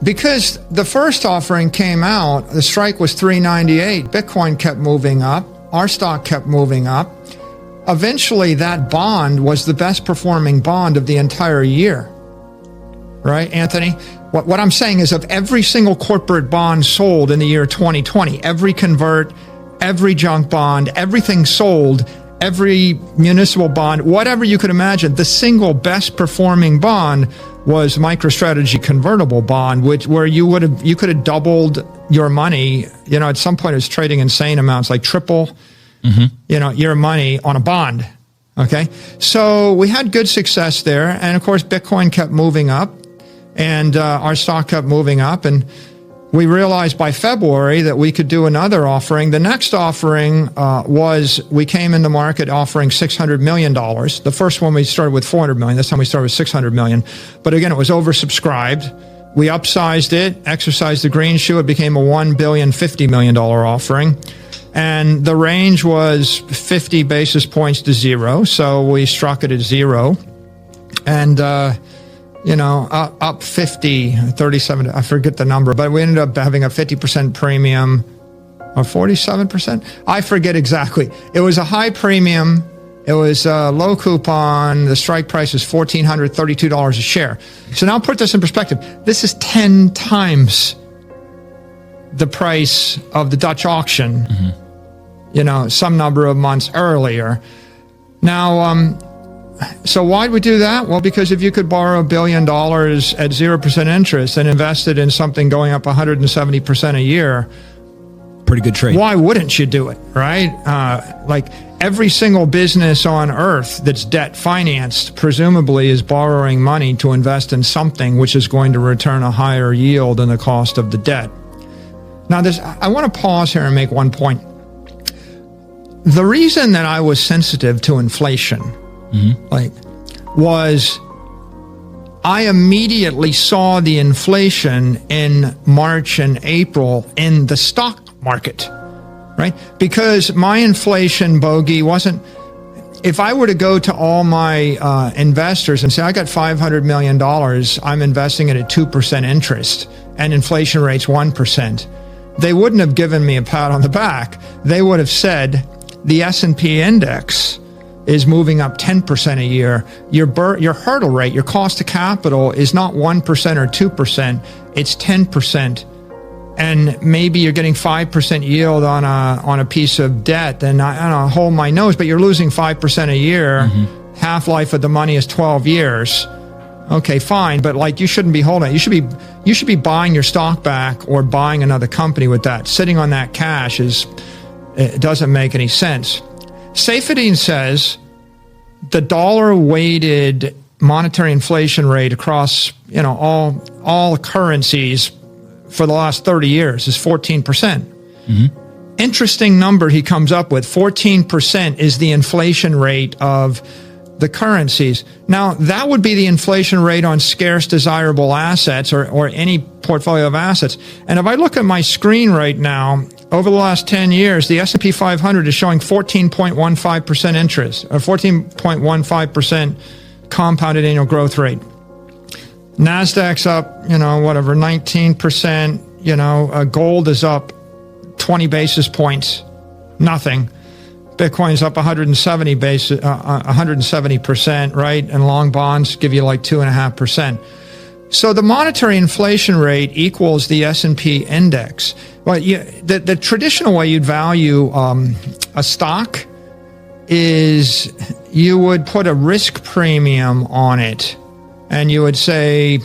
because the first offering came out, the strike was 398. Bitcoin kept moving up. Our stock kept moving up. Eventually, that bond was the best performing bond of the entire year. Right, Anthony? What I'm saying is, of every single corporate bond sold in the year 2020, every convert, every junk bond, everything sold, every municipal bond, whatever you could imagine, the single best performing bond was MicroStrategy convertible bond, where you could have doubled your money. You know, at some point it was trading insane amounts, like triple, your money on a bond. Okay, so we had good success there, and of course Bitcoin kept moving up, and our stock kept moving up, and we realized by February that we could do another offering. The next offering was, we came into market offering $600 million. The first one we started with $400 million. This time we started with $600 million. But again, it was oversubscribed. We upsized it, exercised the green shoe. It became a $1,050 million offering. And the range was 50 basis points to zero. So we struck it at zero. And up 50, 37, I forget the number, but we ended up having a 50% premium, or 47%. I forget exactly. It was a high premium. It was a low coupon. The strike price is $1,432 a share. So now put this in perspective. This is 10 times the price of the Dutch auction, some number of months earlier. Now, so why'd we do that? Well, because if you could borrow $1 billion at 0% interest and invest it in something going up 170% a year, pretty good trade. Why wouldn't you do it, right? Like every single business on earth that's debt financed presumably is borrowing money to invest in something which is going to return a higher yield than the cost of the debt. Now, I want to pause here and make one point. The reason that I was sensitive to inflation was I immediately saw the inflation in March and April in the stock market, right? Because my inflation bogey wasn't, if I were to go to all my investors and say, I got $500 million, I'm investing it at 2% interest and inflation rate's 1%, they wouldn't have given me a pat on the back. They would have said, the S&P index is moving up 10% a year. Your hurdle rate, your cost of capital is not 1% or 2%, it's 10%. And maybe you're getting 5% yield on a piece of debt, then I don't hold my nose, but you're losing 5% a year. Half-life of the money is 12 years. Okay, fine, but like you shouldn't be holding it. You should be buying your stock back or buying another company with that. Sitting on that cash it doesn't make any sense. Saifedean says the dollar-weighted monetary inflation rate across all currencies for the last 30 years is 14%. Interesting number he comes up with. 14% is the inflation rate of the currencies. Now, that would be the inflation rate on scarce desirable assets or any portfolio of assets. And if I look at my screen right now, over the last 10 years, the S&P 500 is showing 14.15% interest, or 14.15% compounded annual growth rate. NASDAQ's up, 19%, gold is up 20 basis points, nothing. Bitcoin's up 170%, right? And long bonds give you like 2.5%. So the monetary inflation rate equals the S&P index. Well, the traditional way you'd value a stock is you would put a risk premium on it, and you would say,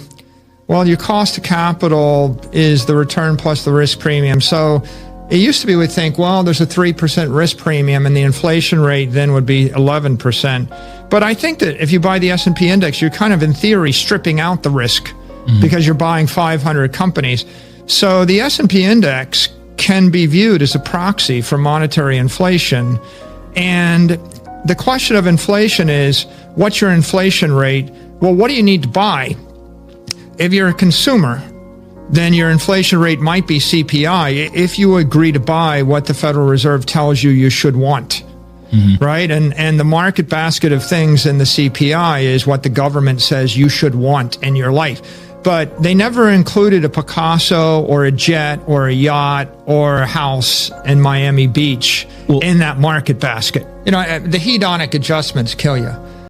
well, your cost of capital is the return plus the risk premium. So it used to be we'd think, well, there's a 3% risk premium, and the inflation rate then would be 11%. But I think that if you buy the S&P index, you're kind of in theory stripping out the risk because you're buying 500 companies. So the S&P index can be viewed as a proxy for monetary inflation. And the question of inflation is, what's your inflation rate? Well, what do you need to buy? If you're a consumer, then your inflation rate might be CPI if you agree to buy what the Federal Reserve tells you should want, right? And the market basket of things in the CPI is what the government says you should want in your life. but they never included a Picasso or a jet or a yacht or a house in Miami Beach in that market basket. You know, the hedonic adjustments kill you.